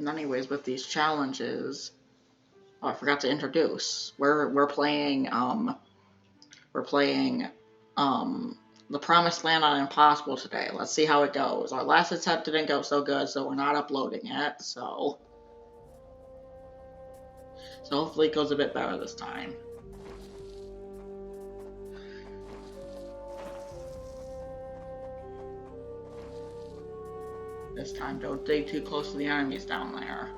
And anyways, with these challenges, oh, I forgot to introduce. We're playing The Promised Land on Impossible today. Let's see how it goes. Our last attempt didn't go so good, so we're not uploading it. So hopefully it goes a bit better this time. This time, don't dig too close to the enemies down there.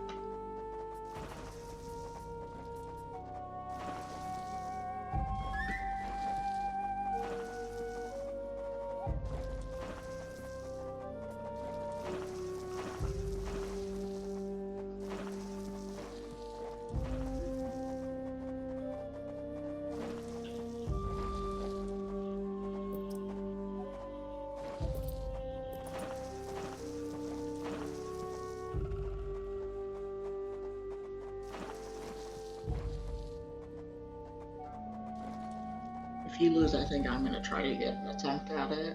If you lose, I think I'm gonna try to get an attempt at it.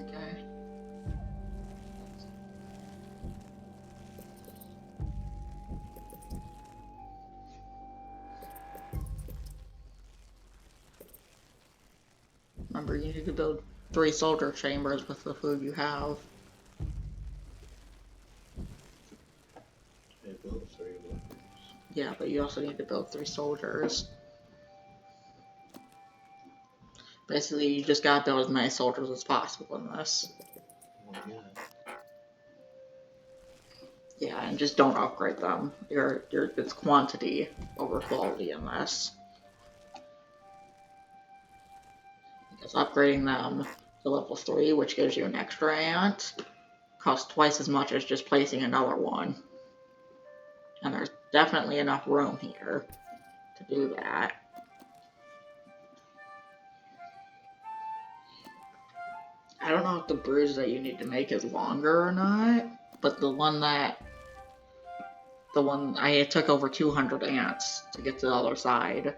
Okay. Remember, you need to build 3 soldier chambers with the food you have. I built 3 of them. Yeah, but you also need to build 3 soldiers. Basically, you just gotta build as many soldiers as possible in this. Well, yeah. Yeah, and just don't upgrade them. It's quantity over quality in this. Because upgrading them to level 3, which gives you an extra ant, costs twice as much as just placing another one. And there's definitely enough room here to do that. I don't know if the bridge that you need to make is longer or not, but the one I took over 200 ants to get to the other side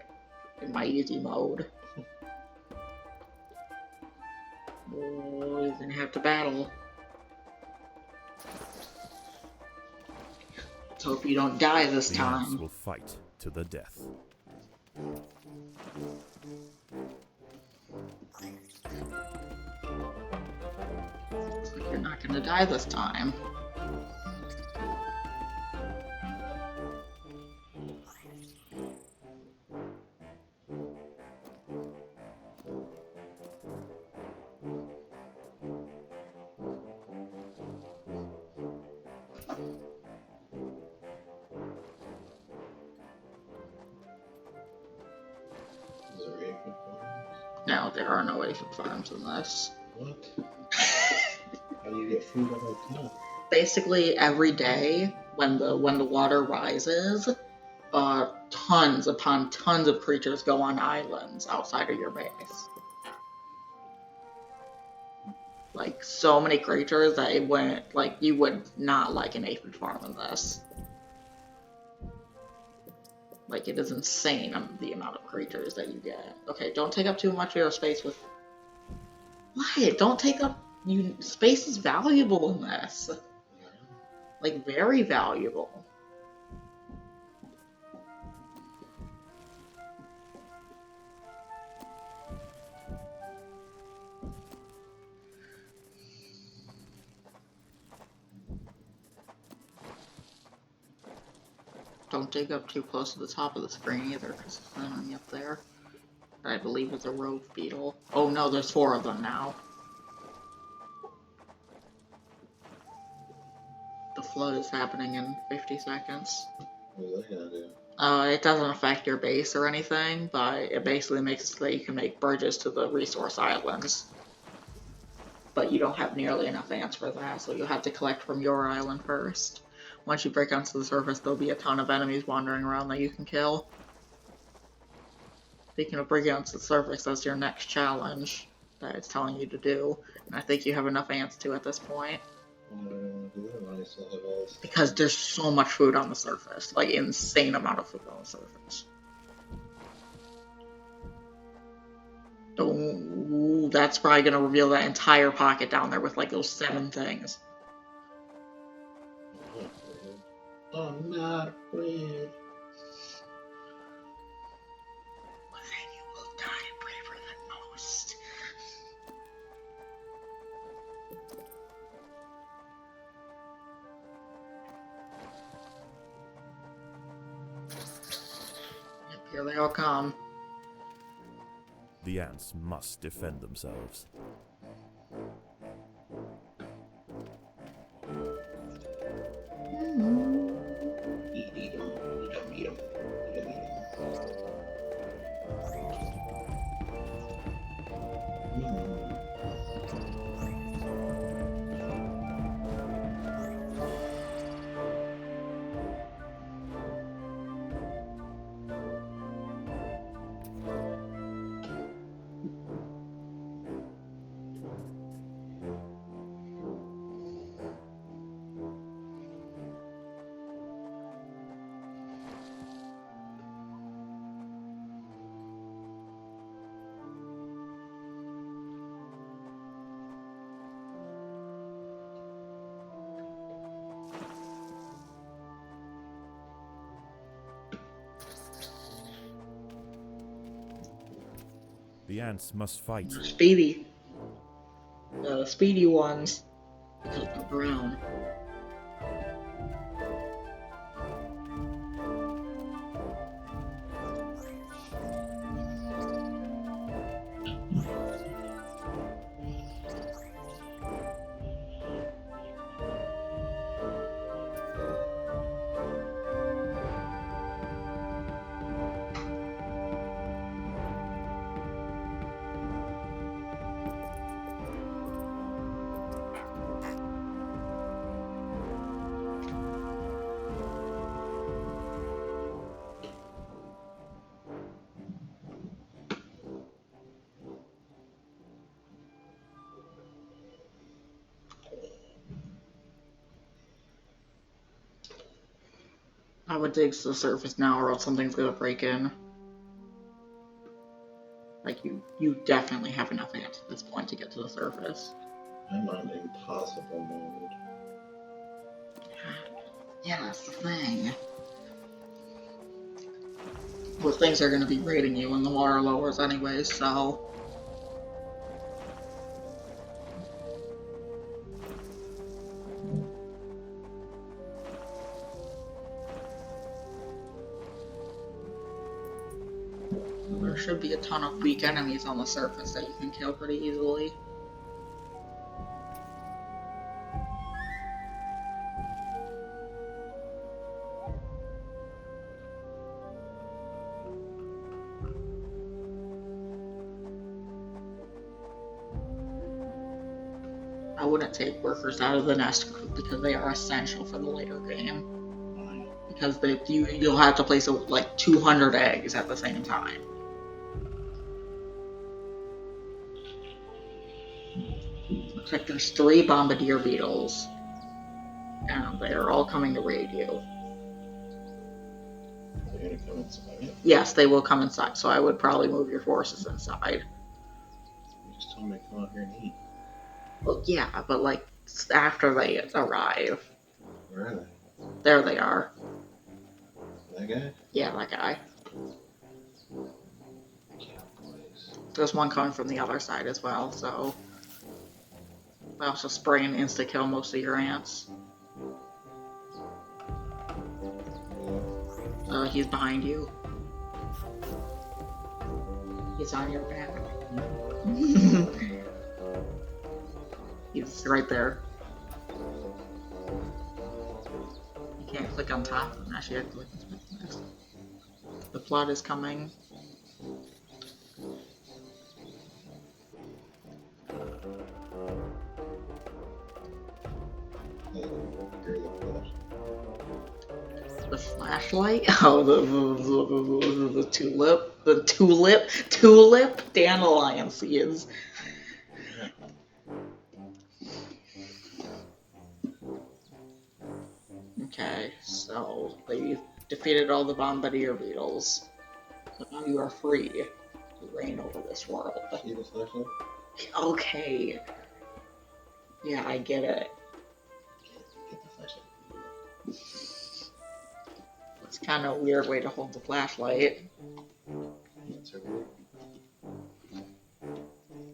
in my easy mode. Oh, you're gonna have to battle. Let's hope you don't die this time. The ants will fight to the death. Looks like you're not gonna die this time. Is there aphid farms? No, there are no aphid farms in this. What? How do you get food all the time? Basically, every day when the water rises, tons upon tons of creatures go on islands outside of your base. Like, so many creatures that it wouldn't, like, you would not like an aphid farm in this. Like, it is insane the amount of creatures that you get. Okay, don't take up too much of your space with... What? Don't take up... Space is valuable in this. Like, very valuable. Don't dig up too close to the top of the screen either, because there's an enemy up there. I believe it's a rogue beetle. Oh no, there's 4 of them now. The flood is happening in 50 seconds. What are they gonna do? It doesn't affect your base or anything, but it basically makes it so that you can make bridges to the resource islands. But you don't have nearly enough ants for that, so you'll have to collect from your island first. Once you break onto the surface, there'll be a ton of enemies wandering around that you can kill. Speaking of breaking onto the surface, that's your next challenge that it's telling you to do. And I think you have enough ants to at this point. Why do I want to do that when I still have all this? Because there's so much food on the surface. Like, insane amount of food on the surface. Oh, that's probably going to reveal that entire pocket down there with, like, those 7 things. I'm not afraid. But then you will die braver than most. Yep, here they all come. The ants must defend themselves. Eat 'em. Eat 'em, eat 'em. Eat 'em, eat 'em. The ants must fight. Speedy. The speedy ones. Because they're brown. I would dig to the surface now or else something's gonna break in. Like, you definitely have enough ants at this point to get to the surface. I'm on impossible mode. Yeah, that's the thing. Well, things are gonna be raiding you when the water lowers anyways, so... There should be a ton of weak enemies on the surface that you can kill pretty easily. I wouldn't take workers out of the nest group because they are essential for the later game. Because you'll have to place like 200 eggs at the same time. Looks like there's 3 bombardier beetles. And they're all coming to raid you. They're gonna come inside. Yes, they will come inside, so I would probably move your forces inside. You just told me to come out here and eat. Well, yeah, but like after they arrive. Where are they? There they are. That guy? Yeah, that guy. Cowboys. There's one coming from the other side as well, so... They also spray and insta-kill most of your ants. He's behind you. He's on your back. He's right there. You can't click on top of him. Actually, you have to click on this. The flood is coming. The flashlight? Oh, the tulip dandelion seeds. Okay, so they defeated all the bombardier beetles. So now you are free to reign over this world. See the flashlight? Okay. Yeah, I get it. Get the flashlight. It's kind of a weird way to hold the flashlight. That's okay.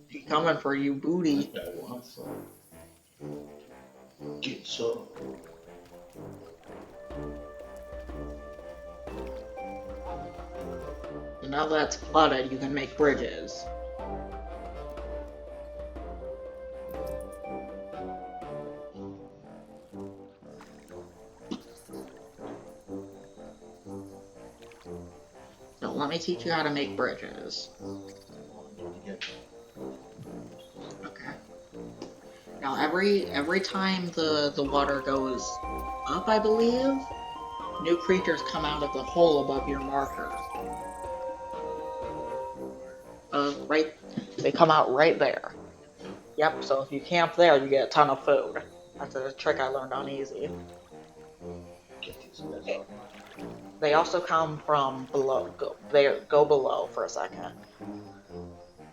He coming for you, booty. That guy wants some. Get some. So now that's flooded, you can make bridges. So let me teach you how to make bridges. Okay. Now every time the water goes up, I believe, new creatures come out of the hole above your marker. Right, they come out right there. Yep, so if you camp there, you get a ton of food. That's a trick I learned on easy. They also come from below. Go below for a second.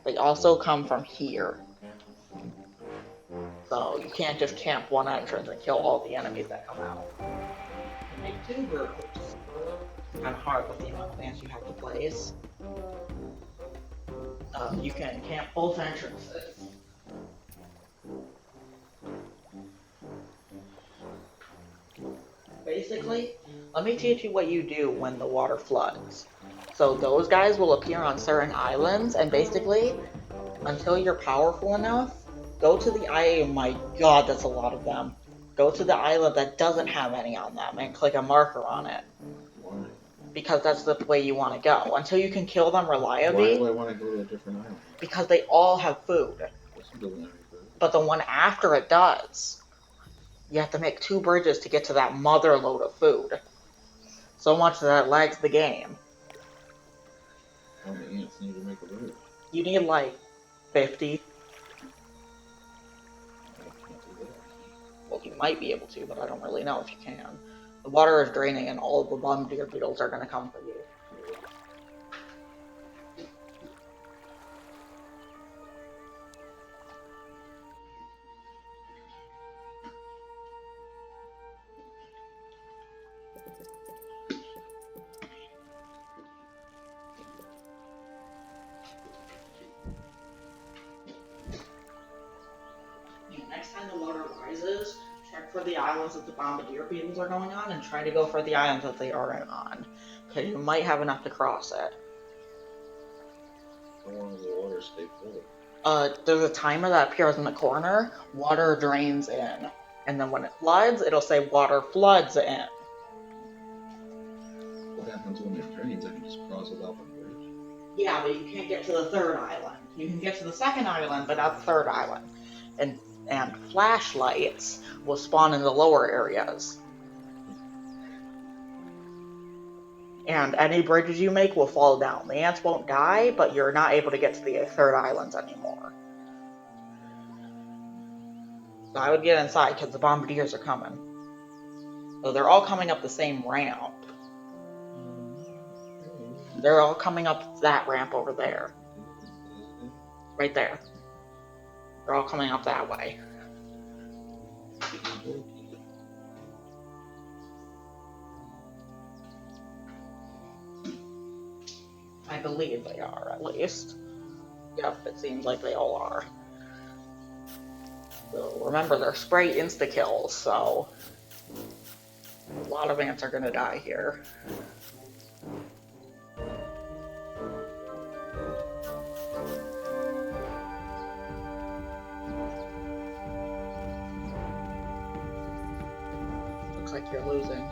They also come from here. So you can't just camp one entrance and kill all the enemies that come out. You make two groups. Kind of hard with the amount of ants you have to place. You can camp both entrances. Basically, let me teach you what you do when the water floods. So those guys will appear on certain islands, and basically, until you're powerful enough, go to the island. Oh my god, that's a lot of them. Go to the island that doesn't have any on them and click a marker on it. Why? Because that's the way you want to go. Until you can kill them reliably. Why do I want to go to a different island? Because they all have food. This one doesn't have any food. But the one after it does. You have to make 2 bridges to get to that mother load of food. So much that it lags the game. How many ants need to make a bridge? You need like 50. I can't do that. Well, you might be able to, but I don't really know if you can. The water is draining and all of the bombardier beetles are going to come for you. Next time the water rises, check for the islands that the bombardier beetles are going on and try to go for the islands that they aren't on. Because you might have enough to cross it. How long does the water stay full? There's a timer that appears in the corner. Water drains in. And then when it floods, it'll say water floods in. What happens when it drains? I can just cross without the bridge. Yeah, but you can't get to the 3rd island. You can get to the 2nd island, but not the 3rd island. And flashlights will spawn in the lower areas. And any bridges you make will fall down. The ants won't die, but you're not able to get to the 3rd islands anymore. So I would get inside because the bombardiers are coming. So they're all coming up the same ramp. They're all coming up that ramp over there. Right there. They're all coming up that way. I believe they are, at least. Yep, it seems like they all are. So remember, they're spray insta-kills, so a lot of ants are gonna die here. Looks like you're losing.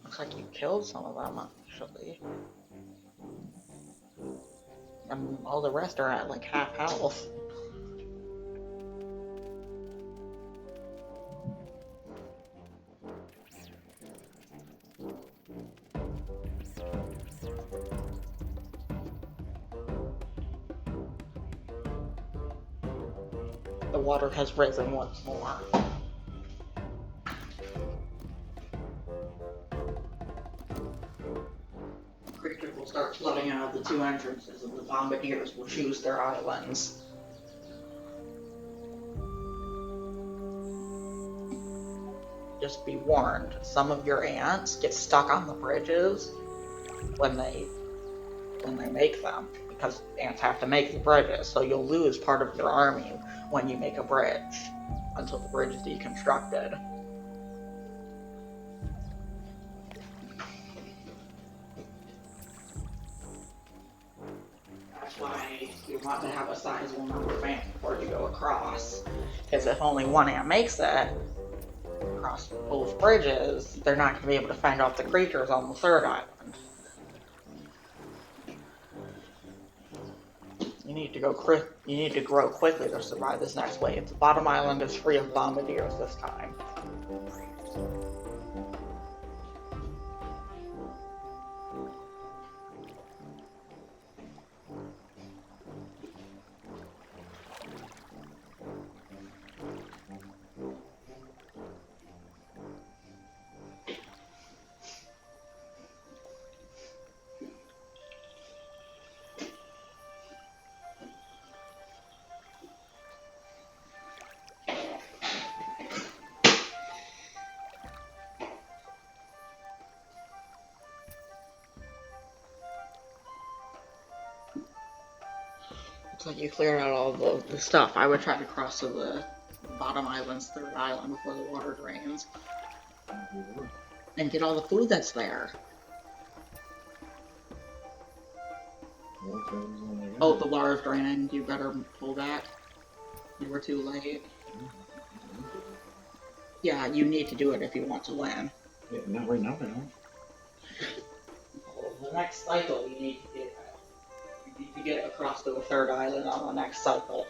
Looks like you killed some of them, actually. And all the rest are at like half health. The water has risen once more. Creatures will start flooding out of the two entrances, and the bombardiers will choose their islands. Just be warned, some of your ants get stuck on the bridges when they make them, because ants have to make the bridges, so you'll lose part of your army when you make a bridge until the bridge is deconstructed. That's why you want to have a sizable number of ants before you go across, because if only one ant makes it across both bridges, they're not going to be able to fend off the creatures on the third island. You need to grow quickly to survive this next wave. The bottom island is free of bombardiers this time. Looks like you cleared out all the stuff. I would try to cross to the bottom island's third island before the water drains. And get all the food that's there. Oh, the water's draining. You better pull back. You were too late. Yeah, you need to do it if you want to win. Yeah, not right now, man. The next cycle, you need to get across to the third island on the next cycle.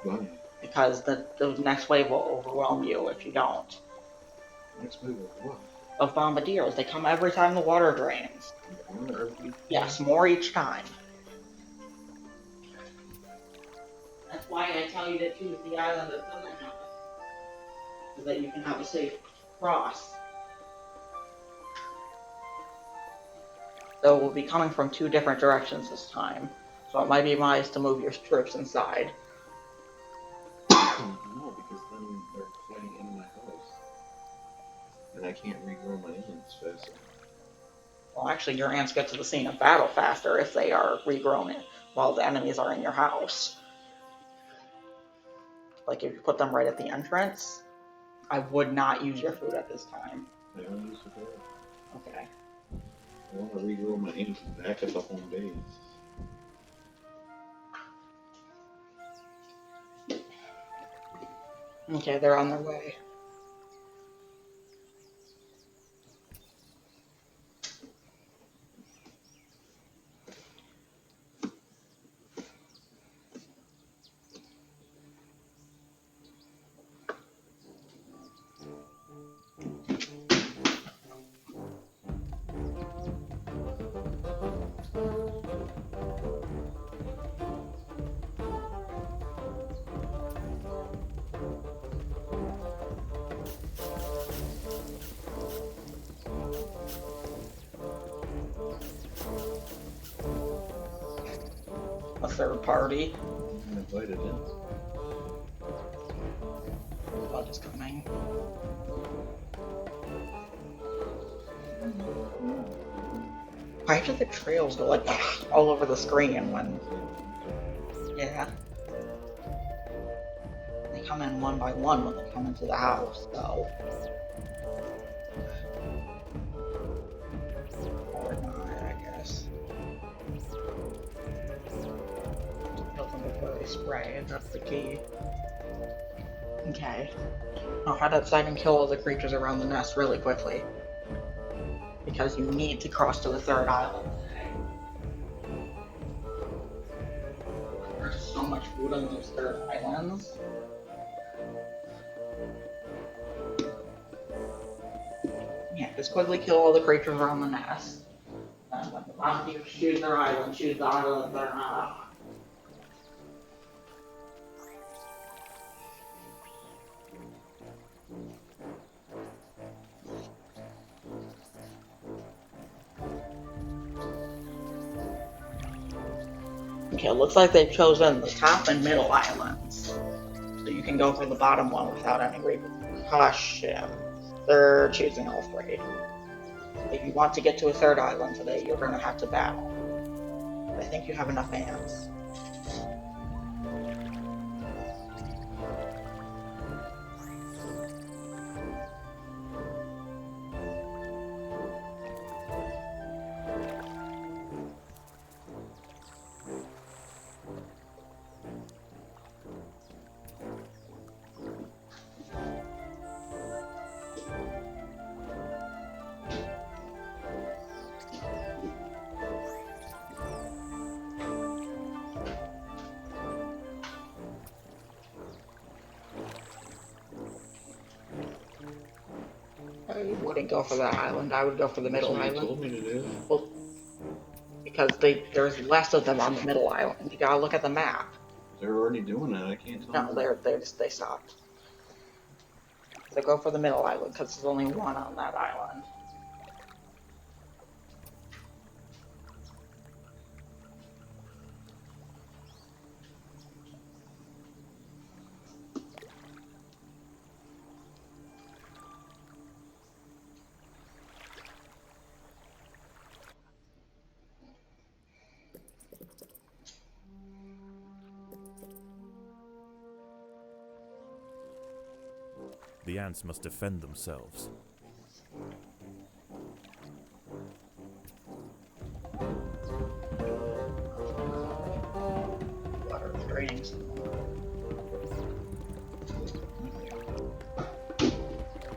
Why? Because the next wave will overwhelm you if you don't. Next move of what? Of bombardiers. They come every time the water drains. Yes, more each time. That's why I tell you to choose the island that doesn't have it. So that you can have a safe cross. So we'll be coming from two different directions this time. So it might be wise to move your troops inside. No, because then they're fighting in my house. And I can't regrow my ants fast. Well, actually, your ants get to the scene of battle faster if they are regrown while the enemies are in your house. Like if you put them right at the entrance, I would not use your food at this time. I don't use it all. Okay. I want to regrow my ants back at the home base. Okay, they're on their way. A third party. I'm invited in. Blood is coming. Why do the trails go like all over the screen when... Yeah. They come in one by one when they come into the house, so... Or not, I guess. Kill them before they spray, that's the key. Okay. Now head outside and kill all the creatures around the nest really quickly. Because you need to cross to the third island. much food on those third islands. Yeah, just quickly kill all the creatures around the nest. And when the volunteers choose their island, choose the island they're not on. Okay, it looks like they've chosen the top and middle islands. So you can go for the bottom one without any repercussion. They're choosing all three. If you want to get to a third island today, you're going to have to battle. I think you have enough ants. I wouldn't go for that island. I would go for the middle That's what island. you told me to do. Well, because there's less of them on the middle island. You gotta look at the map. They're already doing that. I can't tell No, them. they stopped. So go for the middle island because there's only one on that island. The ants must defend themselves. Water is draining some more.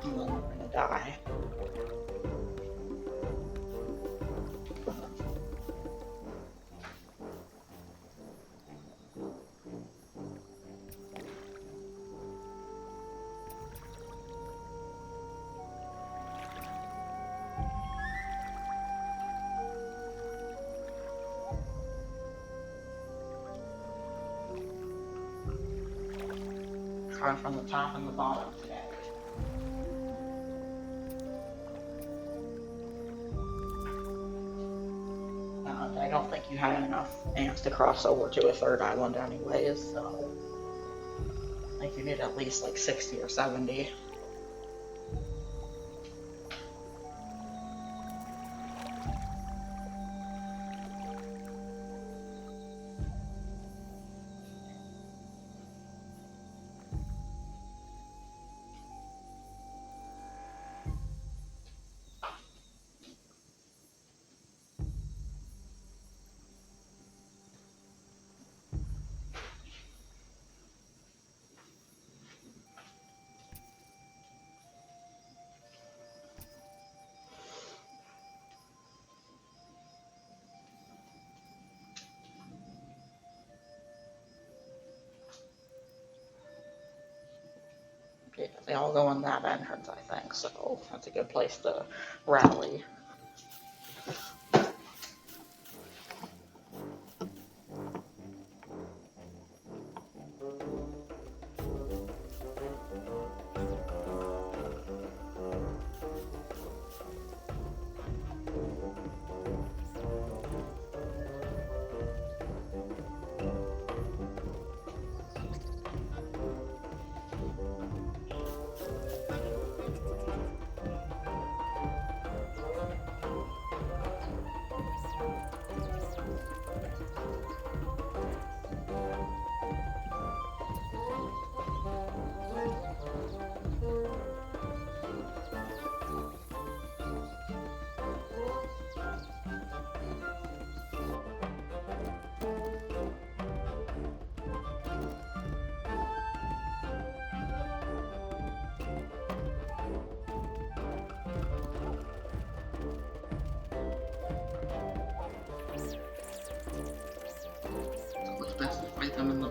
And then we're gonna die. Coming from the top and the bottom today. I don't think you had enough ants to cross over to a third island anyways, so I think you need at least like 60 or 70. Yeah, they all go in that entrance, I think, so that's a good place to rally.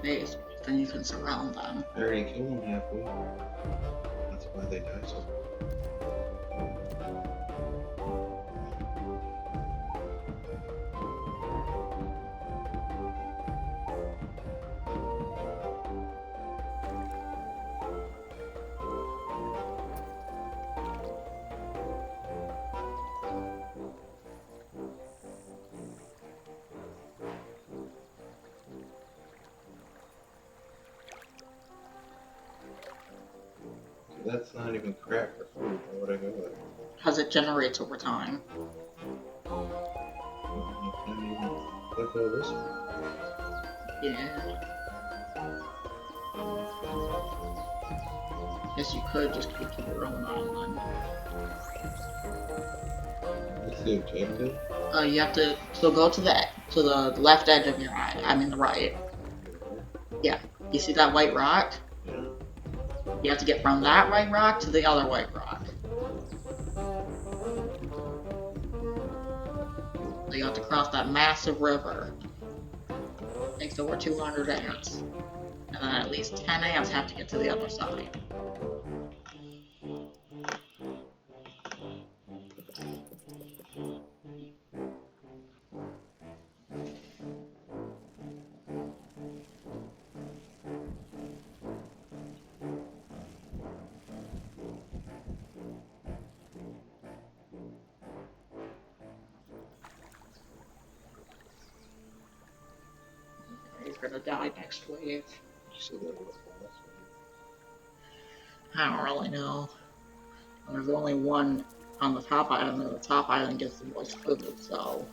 base. Then you can surround them. I already killed them halfway. That's why they die so. That's not even crap for food. Why would I go there? Because it generates over time. I can't even click all this one. Yeah. Guess you could just keep to your own island. What's the objective? You have to go to the left edge of your island. I mean the right. Yeah. You see that white rock? Yeah. You have to get from that white rock to the other white rock. So you have to cross that massive river. Takes over 200 ants. And then at least 10 ants have to get to the other side. He's gonna die next wave. You said that was the last one. I don't really know. And there's only one on the top island, and the top island gets the most food, so.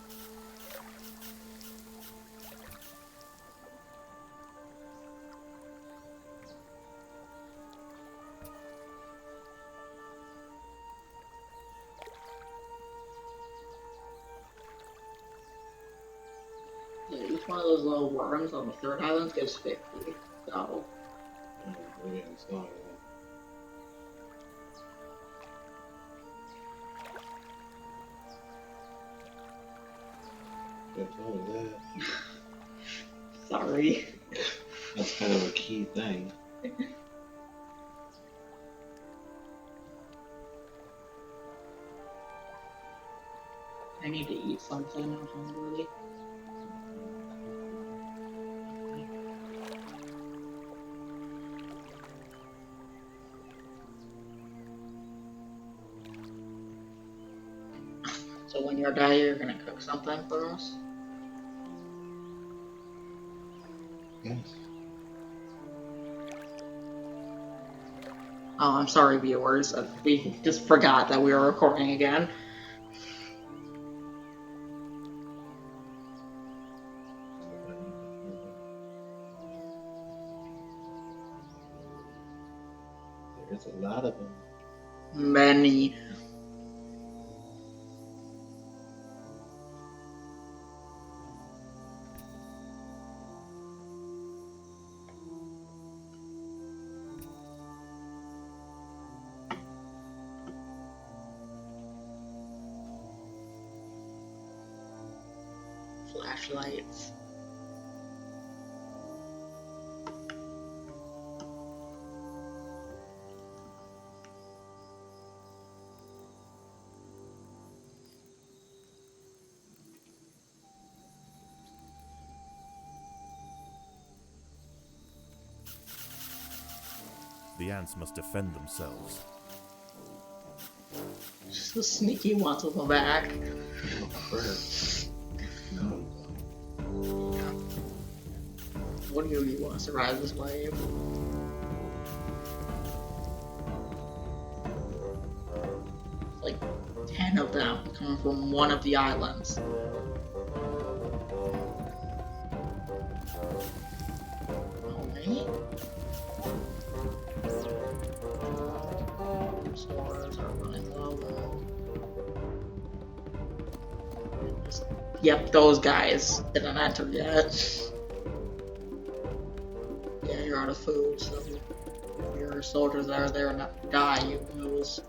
Yeah, each one of those little worms on the third island gives 50, so. Yeah, it's not. Don't tell me that. Sorry. That's kind of a key thing. I need to eat something, I'm hungry. So when you're done, you're gonna cook something for us? Yes. Oh, I'm sorry, viewers. We just forgot that we were recording again. There's a lot of them. Many. Flashlights. The ants must defend themselves. Just the sneaky ones with the back. Oh, crap. No. What do you want to survive this wave? Like 10 of them coming from one of the islands. Alright. Stores are running low. Yep, those guys didn't enter yet. Yeah, you're out of food, so if your soldiers that are there and not die, you lose.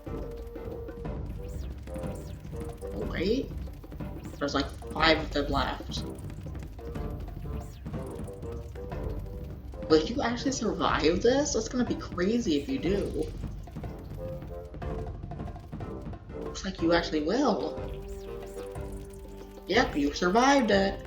Oh, wait. There's like 5 of them left. But if you actually survive this, that's gonna be crazy if you do. Looks like you actually will. Yep, you survived it.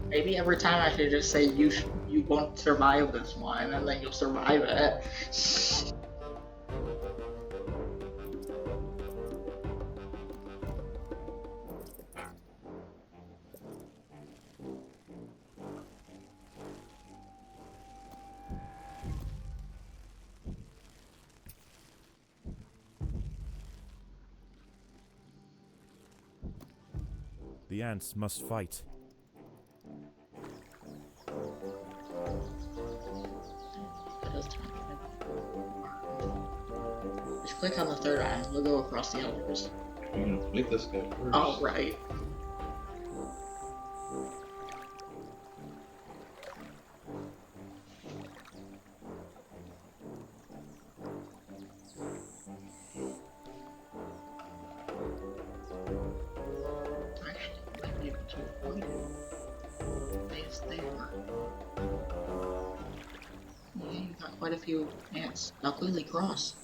Maybe every time I should just say you won't survive this one, and then you'll survive it. The ants must fight. Just click on the third eye, we'll go across the elders. You're gonna fight this guy first. Oh, right. Actually, might be able to avoid it. Yes, they were. Yeah, you got quite a few ants. Now clearly cross.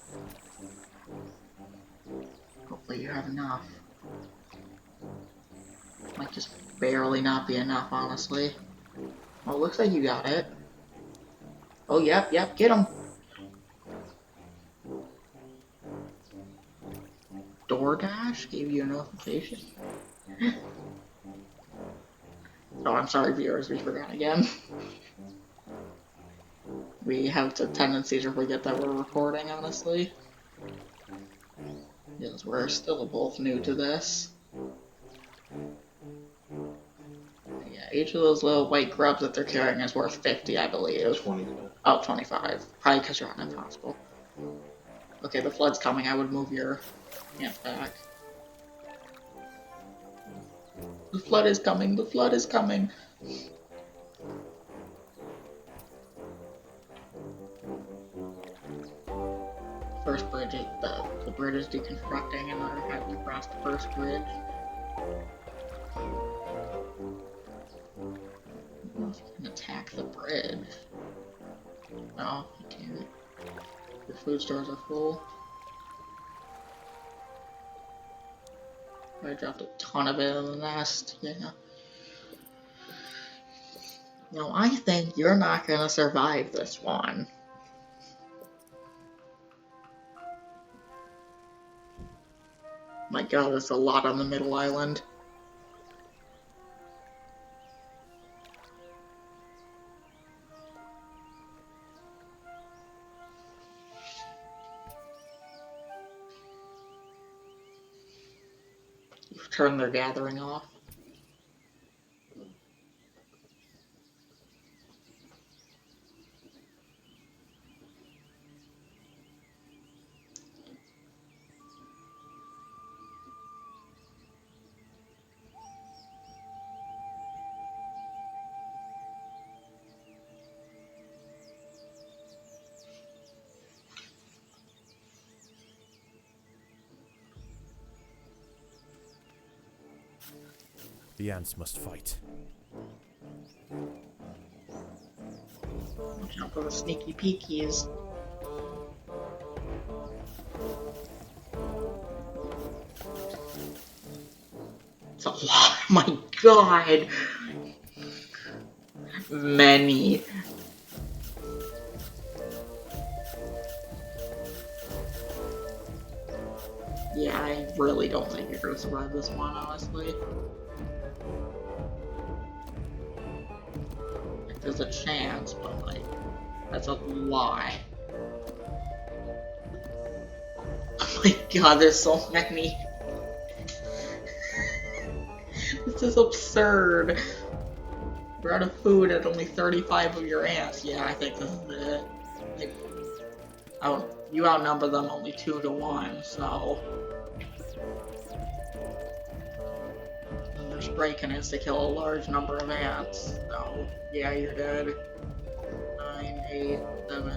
Hopefully you have enough. Might just barely not be enough, honestly. Well, it looks like you got it. Oh, yep, get him. DoorDash gave you a notification. Oh, I'm sorry, viewers, we forgot again. We have a tendency to forget that we're recording, honestly. Yes, we're still both new to this. Yeah, each of those little white grubs that they're carrying is worth 50, I believe. 25. Oh, 25. Probably because you're on impossible. Okay, the flood's coming. I would move your ant back. The flood is coming. The flood is coming. First bridge is the bridge is deconstructing, and I have to cross the first bridge. You can attack the bridge. No, you can't. Your food stores are full. I dropped a ton of it in the nest, yeah. No, I think you're not gonna survive this one. My god, there's a lot on the middle island. You've turned their gathering off. The ants must fight. Watch out for the sneaky peekies. It's a lot. My god. Many. Yeah, I really don't think you're gonna survive this one, honestly. Like, there's a chance, but like, that's a lot. Oh my god, there's so many. This is absurd. We're out of food at only 35 of your ants. Yeah, I think this is it. Like, you outnumber them only 2 to 1, so. And their spray can insta kill a large number of ants. So, yeah, you're dead. 9, 8, 7,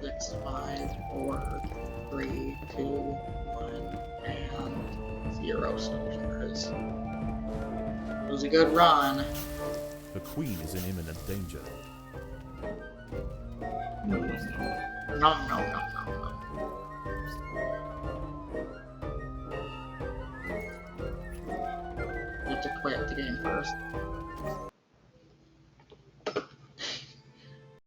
6, 5, 4, 3, 2, 1, and 0 soldiers. It was a good run. The queen is in imminent danger. No. No, no, no, no, no. You have to quit the game first.